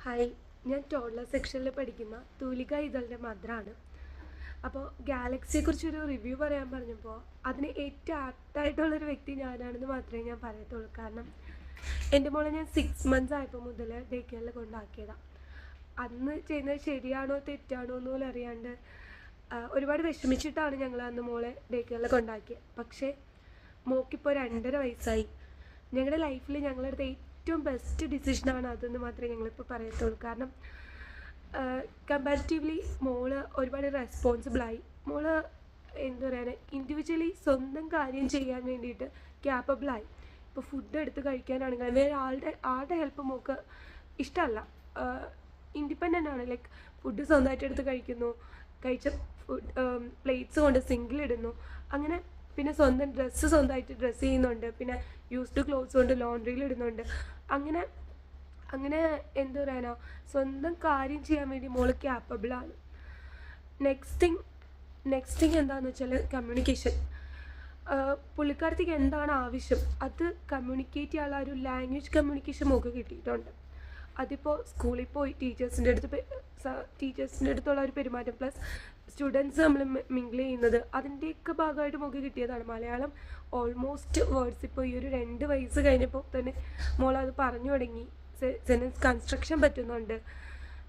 Hi, ഞാൻ toddler സെക്ഷനിൽ പഠിക്കുന്ന തൂലിക ഇതളിൻ്റെ മദറാണ്. അപ്പോൾ ഗാലക്സിയെക്കുറിച്ചൊരു റിവ്യൂ പറയാൻ പറഞ്ഞപ്പോൾ അതിന് ഏറ്റവും ആപ്റ്റായിട്ടുള്ളൊരു വ്യക്തി ഞാനാണെന്ന് മാത്രമേ ഞാൻ പറയത്തുള്ളൂ. കാരണം എൻ്റെ മോളെ ഞാൻ 6 months ആയപ്പോൾ മുതൽ ഡേ കെയറിൽ കൊണ്ടാക്കിയതാണ്. അന്ന് ചെയ്യുന്നത് ശരിയാണോ തെറ്റാണോ എന്ന് പോലും അറിയാണ്ട് ഒരുപാട് വിഷമിച്ചിട്ടാണ് ഞങ്ങൾ അന്ന് മോളെ ഡേ കെയറിൽ കൊണ്ടാക്കിയത്. പക്ഷേ മോക്കിപ്പോൾ 2.5 വയസ്സായി. ഞങ്ങളുടെ ലൈഫിൽ ഞങ്ങളെടുത്ത ഏറ്റവും ബെസ്റ്റ് ഡിസിഷനാണ് അതെന്ന് മാത്രമേ ഞങ്ങളിപ്പോൾ പറയത്തുള്ളൂ. കാരണം കമ്പാരിറ്റീവ്ലി മോള് ഒരുപാട് റെസ്പോൺസിബിളായി. മോള് എന്താ പറയുക, ഇൻഡിവിജ്വലി സ്വന്തം കാര്യം ചെയ്യാൻ വേണ്ടിയിട്ട് ക്യാപ്പബിളായി. ഇപ്പോൾ ഫുഡ് എടുത്ത് കഴിക്കാനാണെങ്കിൽ വേറെ ആളുടെ ഹെൽപ്പ് മോൾക്ക് ഇഷ്ടമല്ല. ഇൻഡിപെൻഡൻ്റ് ആണ്. ലൈക്ക് ഫുഡ് സ്വന്തമായിട്ട് എടുത്ത് കഴിക്കുന്നു, കഴിച്ച ഫുഡ് പ്ലേറ്റ്സ് കൊണ്ട് സിങ്കിലിടുന്നു, അങ്ങനെ പിന്നെ സ്വന്തം ഡ്രസ്സ് സ്വന്തമായിട്ട് ഡ്രസ്സ് ചെയ്യുന്നുണ്ട്, പിന്നെ യൂസ്ഡ് ക്ലോത്ത്സ് കൊണ്ട് ലോണ്ട്രിയിൽ ഇടുന്നുണ്ട്. അങ്ങനെ അങ്ങനെ എന്താ പറയാനാ, സ്വന്തം കാര്യം ചെയ്യാൻ വേണ്ടി മോള് ക്യാപ്പബിളാണ്. നെക്സ്റ്റ് തിങ് എന്താണെന്ന് വെച്ചാൽ കമ്മ്യൂണിക്കേഷൻ. പുള്ളിക്കാരത്തേക്ക് എന്താണ് ആവശ്യം അത് കമ്മ്യൂണിക്കേറ്റ് ചെയ്യാനുള്ള ഒരു ലാംഗ്വേജ് കമ്മ്യൂണിക്കേഷൻ മോൾക്ക് കിട്ടിയിട്ടുണ്ട്. അതിപ്പോൾ സ്കൂളിൽ പോയി ടീച്ചേഴ്സിൻ്റെ അടുത്തുള്ള ഒരു പെരുമാറ്റം, പ്ലസ് സ്റ്റുഡൻസ് നമ്മൾ മിങ്കിൾ ചെയ്യുന്നത്, അതിൻ്റെയൊക്കെ ഭാഗമായിട്ട് മോൾക്ക് കിട്ടിയതാണ്. മലയാളം ഓൾമോസ്റ്റ് വേർഡ്സ് ഇപ്പോൾ ഈ ഒരു 2 വയസ്സ് കഴിഞ്ഞപ്പോൾ തന്നെ മോളത് പറഞ്ഞു തുടങ്ങി. സെൻറ്റൻസ് കൺസ്ട്രക്ഷൻ പറ്റുന്നുണ്ട്.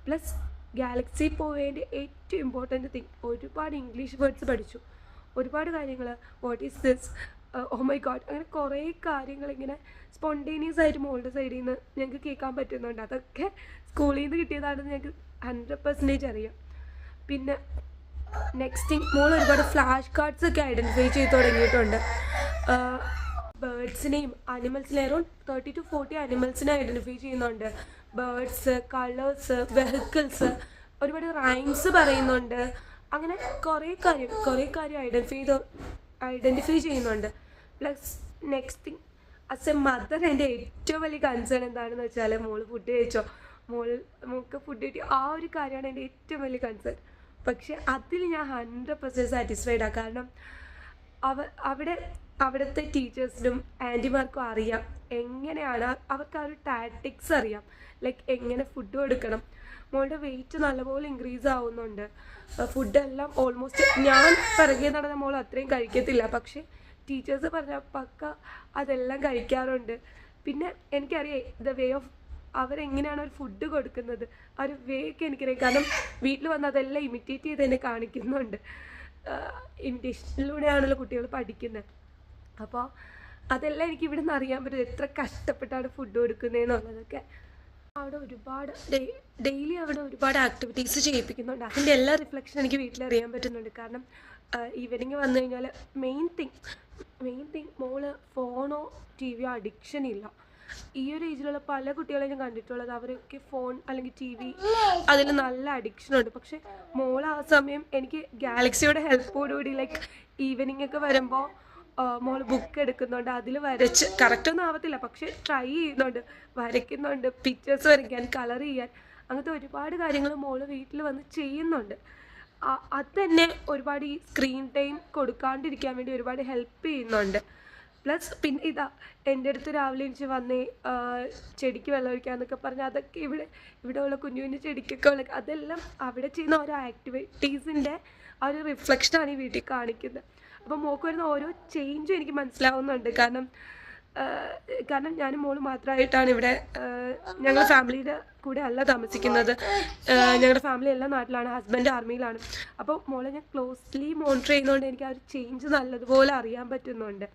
പ്ലസ് ഗാലക്സി പോവേൻ്റെ ഏറ്റവും ഇമ്പോർട്ടൻ്റ് തിങ്, ഒരുപാട് ഇംഗ്ലീഷ് വേർഡ്സ് പഠിച്ചു. ഒരുപാട് കാര്യങ്ങൾ, what is this, oh my god, അങ്ങനെ കുറേ കാര്യങ്ങൾ ഇങ്ങനെ സ്പോണ്ടേനിയസ് ആയിട്ട് മോളുടെ സൈഡിൽ നിന്ന് ഞങ്ങൾക്ക് കേൾക്കാൻ പറ്റുന്നുണ്ട്. അതൊക്കെ സ്കൂളിൽ നിന്ന് കിട്ടിയതാണെന്ന് ഞങ്ങൾക്ക് 100% അറിയാം. പിന്നെ നെക്സ്റ്റ് തിങ്, മോൾ ഒരുപാട് ഫ്ലാഷ് കാർഡ്സ് ഒക്കെ ഐഡൻറ്റിഫൈ ചെയ്ത് തുടങ്ങിയിട്ടുണ്ട്. ബേർഡ്സിനെയും അനിമൽസിനെയും അറൗണ്ട് 30 to 40 അനിമൽസിനെ ഐഡൻറ്റിഫൈ ചെയ്യുന്നുണ്ട്. ബേർഡ്സ്, കളേഴ്സ്, വെഹിക്കിൾസ്, ഒരുപാട് റൈംസ് പറയുന്നുണ്ട്. അങ്ങനെ കുറേ കാര്യം ഐഡൻറ്റിഫൈ ചെയ്യുന്നുണ്ട്. Plus next thing, as A mother എൻ്റെ ഏറ്റവും വലിയ കൺസേൺ എന്താണെന്ന് വെച്ചാൽ മോള് ഫുഡ് കഴിച്ചോ, മോൾക്ക് ഫുഡ് കിട്ടിയോ, ആ ഒരു കാര്യമാണ് എൻ്റെ ഏറ്റവും വലിയ കൺസേൺ. പക്ഷെ അതിൽ ഞാൻ 100% സാറ്റിസ്ഫൈഡാണ്. കാരണം അവിടുത്തെ ടീച്ചേഴ്സിനും ആൻറ്റിമാർക്കും അറിയാം എങ്ങനെയാണ്, അവർക്ക് ആ ഒരു ടാക്ടിക്സ് അറിയാം. ലൈക്ക് എങ്ങനെ ഫുഡ് കൊടുക്കണം. മോളുടെ വെയിറ്റ് നല്ലപോലെ ഇൻക്രീസ് ആവുന്നുണ്ട്. ഫുഡെല്ലാം ഓൾമോസ്റ്റ് ഞാൻ പിറകെ നടന്ന മോൾ അത്രയും കഴിക്കത്തില്ല, പക്ഷേ ടീച്ചേഴ്സ് പറഞ്ഞ പക്ക അതെല്ലാം കഴിക്കാറുണ്ട്. പിന്നെ എനിക്കറിയാം ദ വേ ഓഫ് അവരെങ്ങനെയാണ് ഒരു ഫുഡ് കൊടുക്കുന്നത്, ആ ഒരു വേ ഒക്കെ എനിക്കറിയാം. കാരണം വീട്ടിൽ വന്ന് അതെല്ലാം ഇമിറ്റേറ്റ് ചെയ്ത് എന്നെ കാണിക്കുന്നുണ്ട്. ഇമിറ്റേഷനിലൂടെയാണല്ലോ കുട്ടികൾ പഠിക്കുന്നത്. അപ്പോൾ അതെല്ലാം എനിക്ക് ഇവിടെ നിന്ന് അറിയാൻ പറ്റും, എത്ര കഷ്ടപ്പെട്ടാണ് ഫുഡ് കൊടുക്കുന്നതെന്നുള്ളതൊക്കെ. അവിടെ ഒരുപാട് ഡെയിലി അവിടെ ഒരുപാട് ആക്ടിവിറ്റീസ് ചെയ്യിപ്പിക്കുന്നുണ്ട്. അതിൻ്റെ എല്ലാ റിഫ്ലക്ഷൻ എനിക്ക് വീട്ടിലറിയാൻ പറ്റുന്നുണ്ട്. കാരണം ഈവനിങ് വന്നു കഴിഞ്ഞാൽ മെയിൻ തിങ് മോള് ഫോണോ ടി വിയോ അഡിക്ഷൻ ഇല്ല. ഈ ഒരു ഏജിലുള്ള പല കുട്ടികളെ ഞാൻ കണ്ടിട്ടുള്ളത്, അവരൊക്കെ ഫോൺ അല്ലെങ്കിൽ ടി വി അതിൽ നല്ല അഡിക്ഷനുണ്ട്. പക്ഷേ മോൾ ആ സമയം എനിക്ക് ഗാലക്സിയുടെ ഹെൽപ്പോടുകൂടി ലൈക്ക് ഈവനിങ് ഒക്കെ വരുമ്പോൾ മോൾ ബുക്ക് എടുക്കുന്നുണ്ട്, അതിൽ വരച്ച് കറക്റ്റൊന്നും ആവത്തില്ല, പക്ഷേ ട്രൈ ചെയ്യുന്നുണ്ട്, വരയ്ക്കുന്നുണ്ട്, പിക്ചേഴ്സ് വരയ്ക്കാൻ, കളർ ചെയ്യാൻ, അങ്ങനത്തെ ഒരുപാട് കാര്യങ്ങൾ മോള് വീട്ടിൽ വന്ന് ചെയ്യുന്നുണ്ട്. അത് തന്നെ ഒരുപാട് ഈ സ്ക്രീൻ ടൈം കൊടുക്കാണ്ടിരിക്കാൻ വേണ്ടി ഒരുപാട് ഹെൽപ്പ് ചെയ്യുന്നുണ്ട്. പ്ലസ് പിന്നെ എൻ്റെ അടുത്ത് രാവിലെ എനിക്ക് വന്നേ ചെടിക്ക് വെള്ളം ഒഴിക്കാമെന്നൊക്കെ പറഞ്ഞാൽ അതൊക്കെ ഇവിടെ ഉള്ള കുഞ്ഞു ചെടിക്കൊക്കെ അതെല്ലാം അവിടെ ചെയ്യുന്ന ഓരോ ആക്ടിവിറ്റീസിൻ്റെ ആ ഒരു റിഫ്ലക്ഷനാണ് ഈ വീട്ടിൽ കാണിക്കുന്നത്. അപ്പോൾ മോൾക്ക് വരുന്ന ഓരോ ചേഞ്ചും എനിക്ക് മനസ്സിലാവുന്നുണ്ട്. കാരണം ഞാനും മോള് മാത്രമായിട്ടാണ് ഇവിടെ, ഞങ്ങളുടെ ഫാമിലിയുടെ കൂടെ അല്ല താമസിക്കുന്നത്. ഞങ്ങളുടെ ഫാമിലി എല്ലാം നാട്ടിലാണ്, ഹസ്ബൻഡ് ആർമിയിലാണ്. അപ്പോൾ മോളെ ഞാൻ ക്ലോസ്ലി മോണിറ്റർ ചെയ്യുന്നതുകൊണ്ട് എനിക്ക് ആ ഒരു ചേഞ്ച് നല്ലതുപോലെ അറിയാൻ പറ്റുന്നുണ്ട്.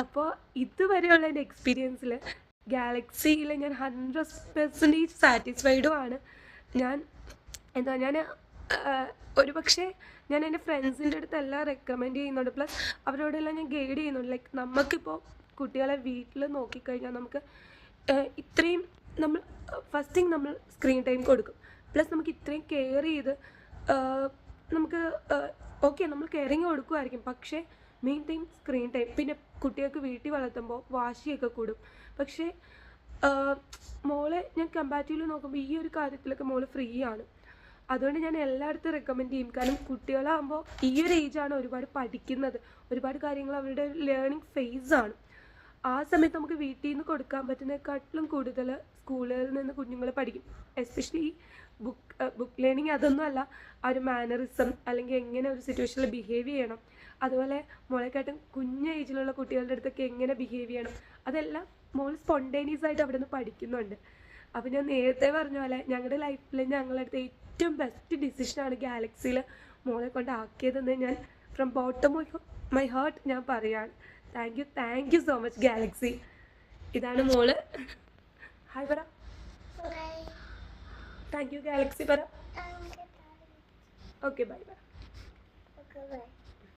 അപ്പോൾ ഇതുവരെയുള്ള എൻ്റെ എക്സ്പീരിയൻസിൽ ഗാലക്സിയിൽ ഞാൻ 100% സാറ്റിസ്ഫൈഡും ആണ്. ഞാൻ ഒരുപക്ഷെ ഞാൻ എൻ്റെ ഫ്രണ്ട്സിൻ്റെ അടുത്തെല്ലാം റെക്കമെൻഡ് ചെയ്യുന്നുണ്ട്. പ്ലസ് അവരോടെല്ലാം ഞാൻ ഗൈഡ് ചെയ്യുന്നുണ്ട്. ലൈക്ക് നമുക്കിപ്പോൾ കുട്ടികളെ വീട്ടിൽ നോക്കിക്കഴിഞ്ഞാൽ നമുക്ക് ഇത്രയും ഫസ്റ്റ് തിങ് നമ്മൾ സ്ക്രീൻ ടൈം കൊടുക്കും. പ്ലസ് നമുക്ക് ഇത്രയും കെയർ ചെയ്ത് നമുക്ക് ഓക്കെ നമ്മൾ കെയറിങ് കൊടുക്കുമായിരിക്കും, പക്ഷേ മെയിൻ തിങ് സ്ക്രീൻ ടൈം. പിന്നെ കുട്ടികൾക്ക് വീട്ടിൽ വളർത്തുമ്പോൾ വാശിയൊക്കെ കൂടും. പക്ഷേ മോളെ ഞാൻ കമ്പാരിറ്റീവ്ലി നോക്കുമ്പോൾ ഈ ഒരു കാര്യത്തിലൊക്കെ മോള് ഫ്രീ ആണ്. അതുകൊണ്ട് ഞാൻ എല്ലായിടത്തും റെക്കമെൻഡ് ചെയ്യും. കാരണം കുട്ടികളാകുമ്പോൾ ഈ ഒരു ഏജാണ് ഒരുപാട് പഠിക്കുന്നത്, ഒരുപാട് കാര്യങ്ങൾ അവരുടെ ലേണിംഗ് ഫേസാണ്. ആ സമയത്ത് നമുക്ക് വീട്ടിൽ നിന്ന് കൊടുക്കാൻ പറ്റുന്നതിനെക്കാട്ടിലും കൂടുതൽ സ്കൂളുകളിൽ നിന്ന് കുഞ്ഞുങ്ങൾ പഠിക്കും. എസ്പെഷ്യലി ബുക്ക് ലേണിങ് അതൊന്നും അല്ല, ആ ഒരു മാനറിസം അല്ലെങ്കിൽ എങ്ങനെ ഒരു സിറ്റുവേഷനിൽ ബിഹേവ് ചെയ്യണം, അതുപോലെ മോളെക്കാട്ടും കുഞ്ഞ ഏജിലുള്ള കുട്ടികളുടെ അടുത്തൊക്കെ എങ്ങനെ ബിഹേവ് ചെയ്യണം, അതെല്ലാം മോൾ സ്പോണ്ടേനിയസ് ആയിട്ട് അവിടെ നിന്ന് പഠിക്കുന്നുണ്ട്. അപ്പോൾ ഞാൻ നേരത്തെ പറഞ്ഞ പോലെ ഞങ്ങളുടെ ലൈഫിൽ ഞങ്ങളടുത്ത് ഏറ്റവും ബെസ്റ്റ് ഡിസിഷനാണ് ഗാലക്സിയിൽ മോളെ കൊണ്ട് ആക്കിയതെന്ന് ഞാൻ from bottom of my heart ഞാൻ പറയാണ്. Thank you so much Galaxy. ഇതാണ് മോള്. ഹായ് പറ. താങ്ക് യു ഗാലക്സി പറ. Okay bye.